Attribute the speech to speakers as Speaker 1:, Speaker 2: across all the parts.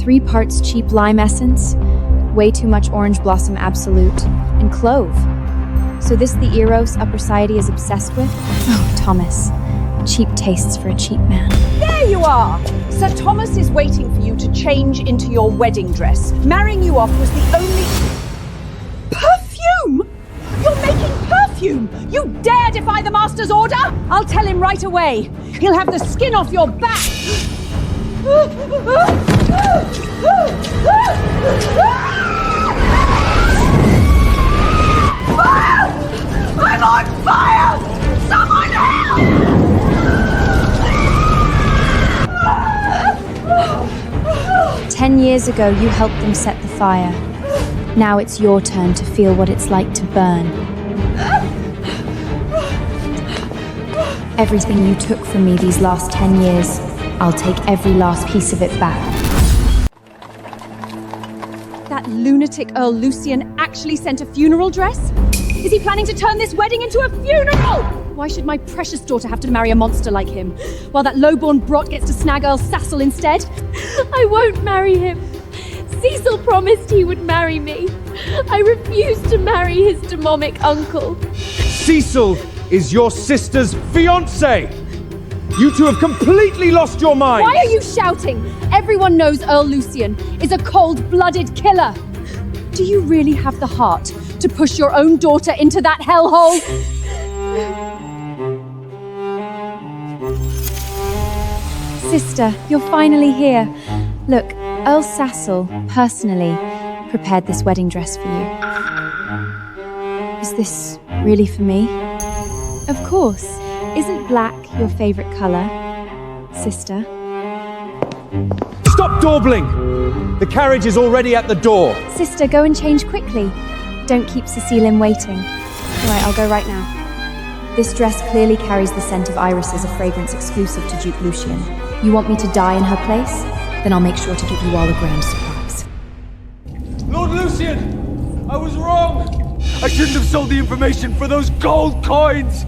Speaker 1: 3 parts cheap lime essence, way too much orange blossom absolute, and clove. So this the Eros upper society is obsessed with? Oh, Thomas. Cheap tastes for a cheap man.
Speaker 2: There you are! Sir Thomas is waiting for you to change into your wedding dress. Marrying you off was the only... Perfume! You're making perfume! You dare defy the master's order? I'll tell him right away. He'll have the skin off your back. I'm on fire! Someone help!
Speaker 1: 10 years ago, you helped them set the fire. Now it's your turn to feel what it's like to burn. Everything you took from me these last 10 years, I'll take every last piece of it back.
Speaker 2: That lunatic Earl Lucian actually sent a funeral dress? Is he planning to turn this wedding into a funeral? Why should my precious daughter have to marry a monster like him, while that lowborn brot gets to snag Earl Sassel instead?
Speaker 3: I won't marry him. Cecil promised he would marry me. I refuse to marry his demonic uncle.
Speaker 4: Cecil is your sister's fiancé! You two have completely lost your minds!
Speaker 2: Why are you shouting? Everyone knows Earl Lucian is a cold-blooded killer. Do you really have the heart to push your own daughter into that hellhole?
Speaker 1: Sister, you're finally here. Look, Earl Sassel, personally, prepared this wedding dress for you. Is this really for me? Of course. Isn't black your favorite color, sister?
Speaker 4: Stop dawdling! The carriage is already at the door.
Speaker 1: Sister, go and change quickly. Don't keep Cecile waiting. All right, I'll go right now. This dress clearly carries the scent of irises, a fragrance exclusive to Duke Lucian. You want me to die in her place? Then I'll make sure to give you all a grand surprise.
Speaker 4: Lord Lucian! I was wrong! I shouldn't have sold the information for those gold coins!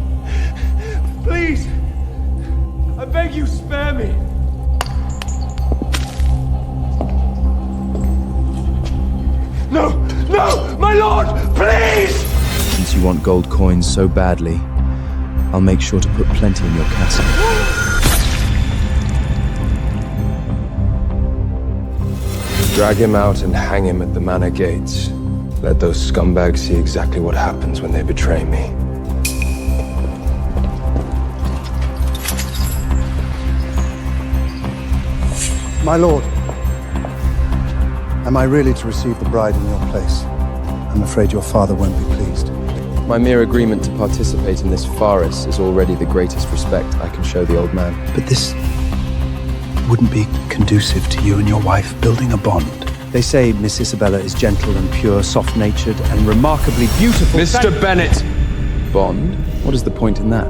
Speaker 4: Please! I beg you, spare me! No! No! My lord! Please!
Speaker 5: Since you want gold coins so badly, I'll make sure to put plenty in your castle.
Speaker 6: Drag him out and hang him at the manor gates. Let those scumbags see exactly what happens when they betray me.
Speaker 7: My lord, am I really to receive the bride in your place? I'm afraid your father won't be pleased.
Speaker 6: My mere agreement to participate in this farce is already the greatest respect I can show the old man.
Speaker 7: But this wouldn't be conducive to you and your wife building a bond.
Speaker 5: They say Miss Isabella is gentle and pure, soft-natured, and remarkably beautiful.
Speaker 6: Mr. Bennet! Bond? What is the point in that?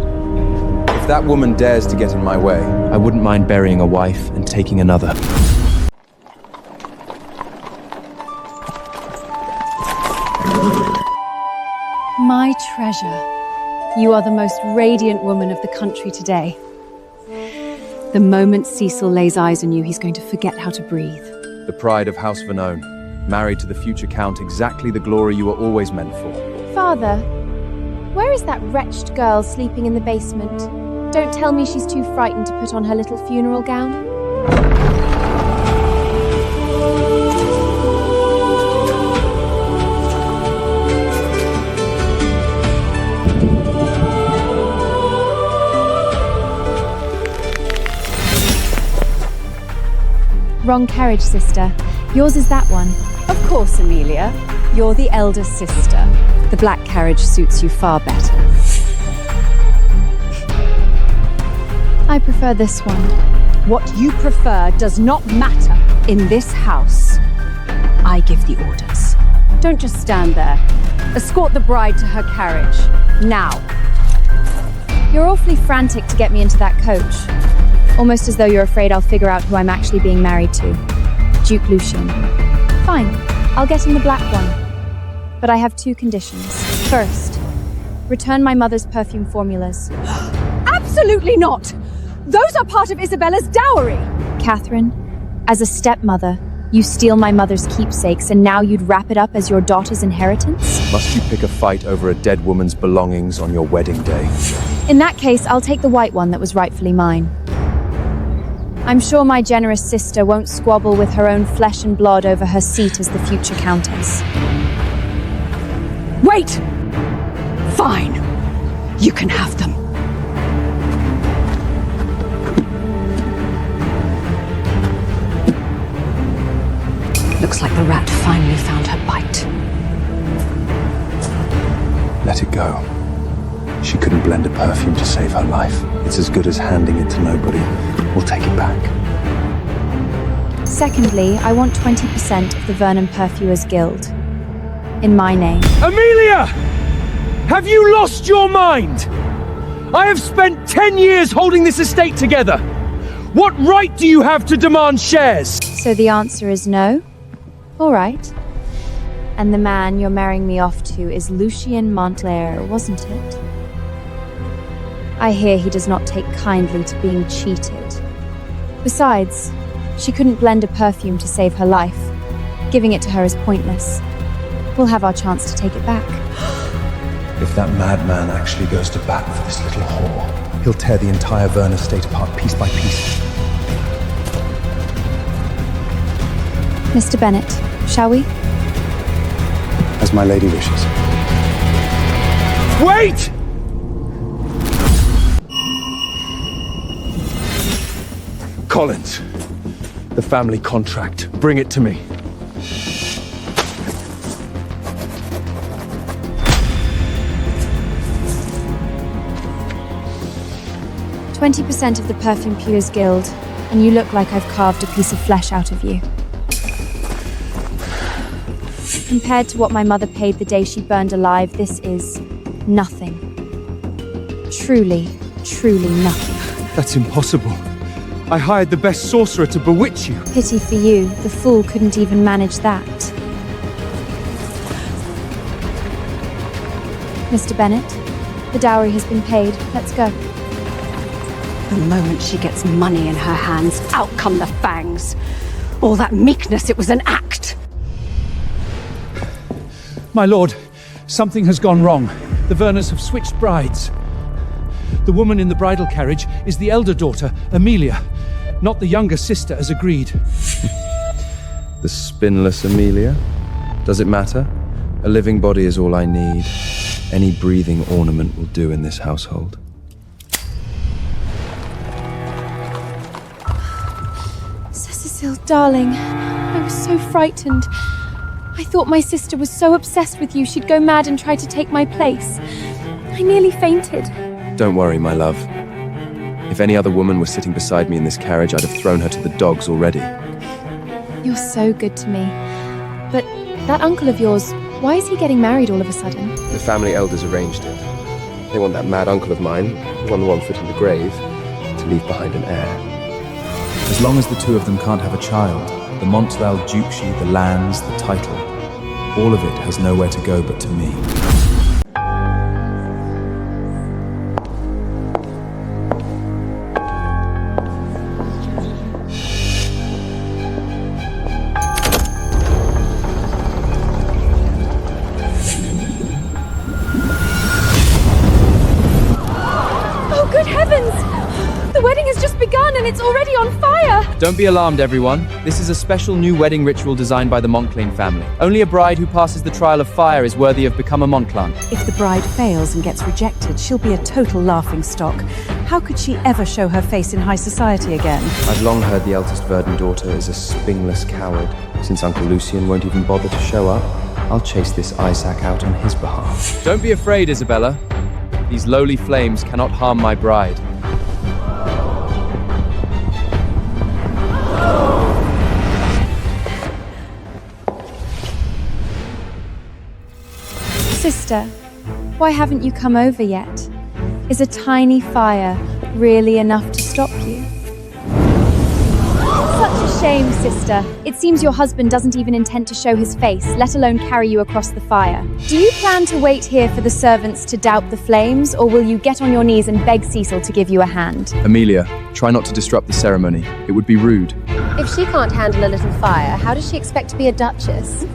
Speaker 6: If that woman dares to get in my way,
Speaker 5: I wouldn't mind burying a wife and taking another.
Speaker 2: My treasure. You are the most radiant woman of the country today. The moment Cecil lays eyes on you, he's going to forget how to breathe.
Speaker 5: The pride of House Venone, married to the future Count, exactly the glory you were always meant for.
Speaker 1: Father, where is that wretched girl sleeping in the basement? Don't tell me she's too frightened to put on her little funeral gown. Wrong carriage, sister. Yours is that one.
Speaker 2: Of course, Amelia. You're the elder sister. The black carriage suits you far better.
Speaker 1: I prefer this one.
Speaker 2: What you prefer does not matter in this house. I give the orders. Don't just stand there. Escort the bride to her carriage. Now.
Speaker 1: You're awfully frantic to get me into that coach. Almost as though you're afraid I'll figure out who I'm actually being married to. Duke Lucian. Fine, I'll get in the black one. But I have 2 conditions. First, return my mother's perfume formulas.
Speaker 2: Absolutely not! Those are part of Isabella's dowry!
Speaker 1: Catherine, as a stepmother, You steal my mother's keepsakes, and now you'd wrap it up as your daughter's inheritance?
Speaker 5: Must you pick a fight over a dead woman's belongings on your wedding day?
Speaker 1: In that case, I'll take the white one that was rightfully mine. I'm sure my generous sister won't squabble with her own flesh and blood over her seat as the future countess.
Speaker 2: Wait! Fine. You can have them. Looks like the rat finally found her bite.
Speaker 7: Let it go. She couldn't blend a perfume to save her life. It's as good as handing it to nobody. We'll take it back.
Speaker 1: Secondly, I want 20% of the Vernon Perfumers Guild. In my name.
Speaker 4: Amelia! Have you lost your mind? I have spent 10 years holding this estate together. What right do you have to demand shares?
Speaker 1: So the answer is no? All right. And the man you're marrying me off to is Lucian Montclair, wasn't it? I hear he does not take kindly to being cheated. Besides, she couldn't blend a perfume to save her life. Giving it to her is pointless. We'll have our chance to take it back.
Speaker 7: If that madman actually goes to bat for this little whore, he'll tear the entire Vernon estate apart piece by piece.
Speaker 1: Mr. Bennett, shall we?
Speaker 7: As my lady wishes.
Speaker 4: Wait! Collins, the family contract. Bring it to me.
Speaker 1: "20% of the Perfume Peers Guild, and you look like I've carved a piece of flesh out of you. Compared to what my mother paid the day she burned alive, this is nothing. Truly, truly nothing.
Speaker 4: That's impossible. I hired the best sorcerer to bewitch you.
Speaker 1: Pity for you, the fool couldn't even manage that. Mr. Bennett, the dowry has been paid. Let's go.
Speaker 2: The moment she gets money in her hands, out come the fangs. All that meekness, it was an act.
Speaker 8: My lord, something has gone wrong. The Verners have switched brides. The woman in the bridal carriage is the elder daughter, Amelia, not the younger sister as agreed.
Speaker 5: The spinless Amelia? Does it matter? A living body is all I need. Any breathing ornament will do in this household.
Speaker 1: Cecil, darling, I was so frightened. I thought my sister was so obsessed with you she'd go mad and try to take my place. I nearly fainted.
Speaker 5: Don't worry, my love. If any other woman was sitting beside me in this carriage, I'd have thrown her to the dogs already.
Speaker 1: You're so good to me. But that uncle of yours, why is he getting married all of a sudden?
Speaker 6: The family elders arranged it. They want that mad uncle of mine, the one foot in the grave, to leave behind an heir.
Speaker 9: As long as the two of them can't have a child, the Montreal duchy, the lands, the title, all of it has nowhere to go but to me.
Speaker 1: Oh, good heavens! The wedding has just begun and it's already on fire!
Speaker 5: Don't be alarmed, everyone. This is a special new wedding ritual designed by the Montclain family. Only a bride who passes the trial of fire is worthy of become a Montclain.
Speaker 10: If the bride fails and gets rejected, she'll be a total laughingstock. How could she ever show her face in high society again?
Speaker 5: I've long heard the eldest Verdon daughter is a spingless coward. Since Uncle Lucian won't even bother to show up, I'll chase this Isaac out on his behalf. Don't be afraid, Isabella. These lowly flames cannot harm my bride.
Speaker 1: Sister, why haven't you come over yet? Is a tiny fire really enough to stop you? Such a shame, sister. It seems your husband doesn't even intend to show his face, let alone carry you across the fire. Do you plan to wait here for the servants to doubt the flames, or will you get on your knees and beg Cecil to give you a hand?
Speaker 5: Amelia, try not to disrupt the ceremony. It would be rude.
Speaker 11: If she can't handle a little fire, how does she expect to be a duchess?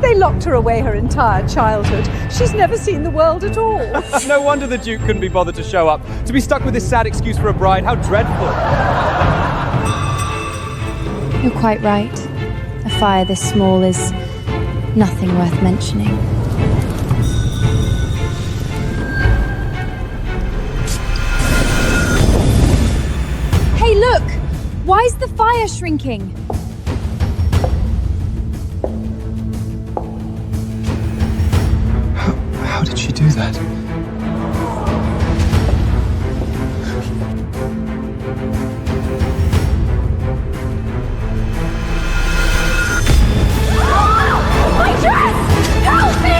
Speaker 10: They locked her away her entire childhood. She's never seen the world at all.
Speaker 5: No wonder the Duke couldn't be bothered to show up. To be stuck with this sad excuse for a bride, how dreadful.
Speaker 1: You're quite right. A fire this small is nothing worth mentioning.
Speaker 2: Hey, look! Why is the fire shrinking?
Speaker 5: How did she do that?
Speaker 2: My dress! Help
Speaker 1: me!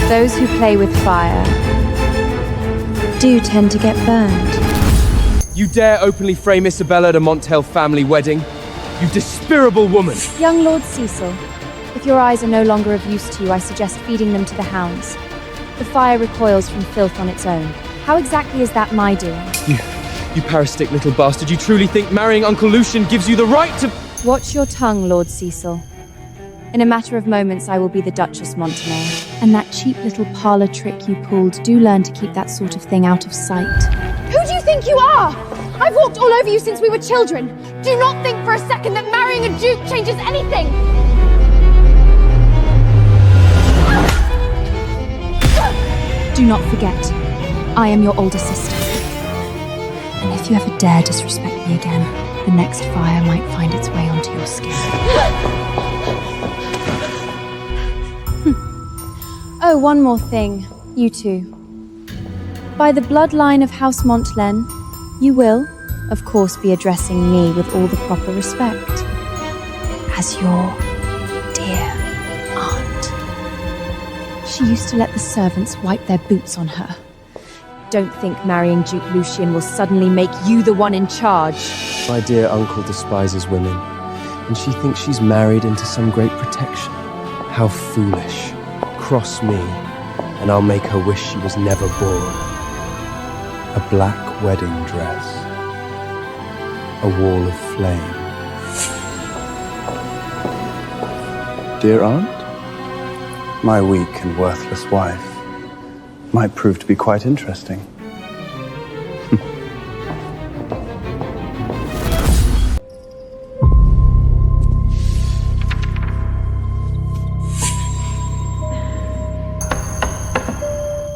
Speaker 1: Those who play with fire do tend to get burned.
Speaker 5: You dare openly frame Isabella at a Montel family wedding? You despicable woman!
Speaker 1: Young Lord Cecil, if your eyes are no longer of use to you, I suggest feeding them to the hounds. The fire recoils from filth on its own. How exactly is that my doing?
Speaker 5: You parasitic little bastard, you truly think marrying Uncle Lucian gives you the right to—
Speaker 1: Watch your tongue, Lord Cecil. In a matter of moments, I will be the Duchess Montemayor. And that cheap little parlor trick you pulled, do learn to keep that sort of thing out of sight.
Speaker 2: Who do you think you are? I've walked all over you since we were children. Do not think for a second that marrying a duke changes anything.
Speaker 1: Do not forget, I am your older sister. And if you ever dare disrespect me again, the next fire might find its way onto your skin. Oh, one more thing, you two. By the bloodline of House Montlen, you will, of course, be addressing me with all the proper respect. As your dear aunt. She used to let the servants wipe their boots on her. Don't think marrying Duke Lucian will suddenly make you the one in charge.
Speaker 6: My dear uncle despises women, and she thinks she's married into some great protection. How foolish. Cross me, and I'll make her wish she was never born. A black wedding dress. A wall of flame.
Speaker 7: Dear aunt, my weak and worthless wife might prove to be quite interesting.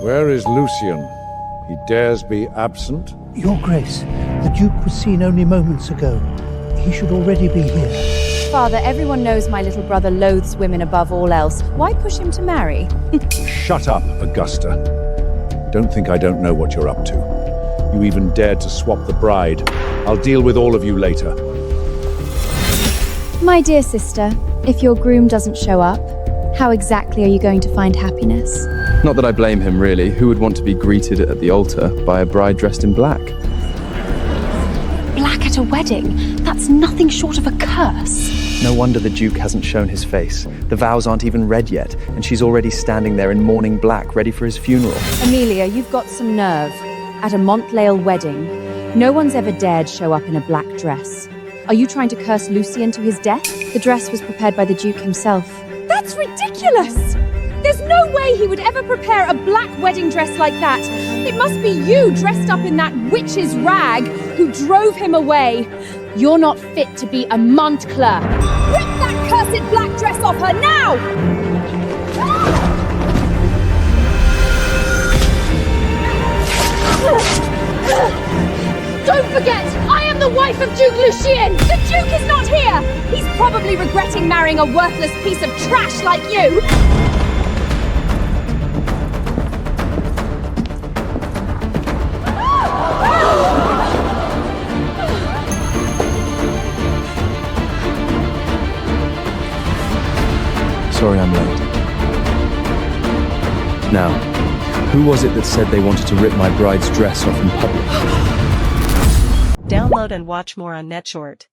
Speaker 12: Where is Lucian? He dares be absent?
Speaker 8: Your Grace, the Duke was seen only moments ago. He should already be here.
Speaker 1: Father, everyone knows my little brother loathes women above all else. Why push him to marry?
Speaker 12: Shut up, Augusta. Don't think I don't know what you're up to. You even dared to swap the bride. I'll deal with all of you later.
Speaker 1: My dear sister, if your groom doesn't show up, how exactly are you going to find happiness?
Speaker 5: Not that I blame him, really. Who would want to be greeted at the altar by a bride dressed in black?
Speaker 2: Black at a wedding? That's nothing short of a curse.
Speaker 9: No wonder the Duke hasn't shown his face. The vows aren't even read yet, and she's already standing there in mourning black, ready for his funeral.
Speaker 1: Amelia, you've got some nerve. At a Montlail wedding, no one's ever dared show up in a black dress. Are you trying to curse Lucian to his death? The dress was prepared by the Duke himself.
Speaker 2: That's ridiculous! There's no way he would ever prepare a black wedding dress like that. It must be you dressed up in that witch's rag who drove him away. You're not fit to be a Montclair. Rip that cursed black dress off her now! Don't forget, I am the wife of Duke Lucian! The Duke is not here! He's probably regretting marrying a worthless piece of trash like you!
Speaker 9: Sorry I'm late. Now, who was it that said they wanted to rip my bride's dress off in public?
Speaker 13: Download and watch more on NetShort.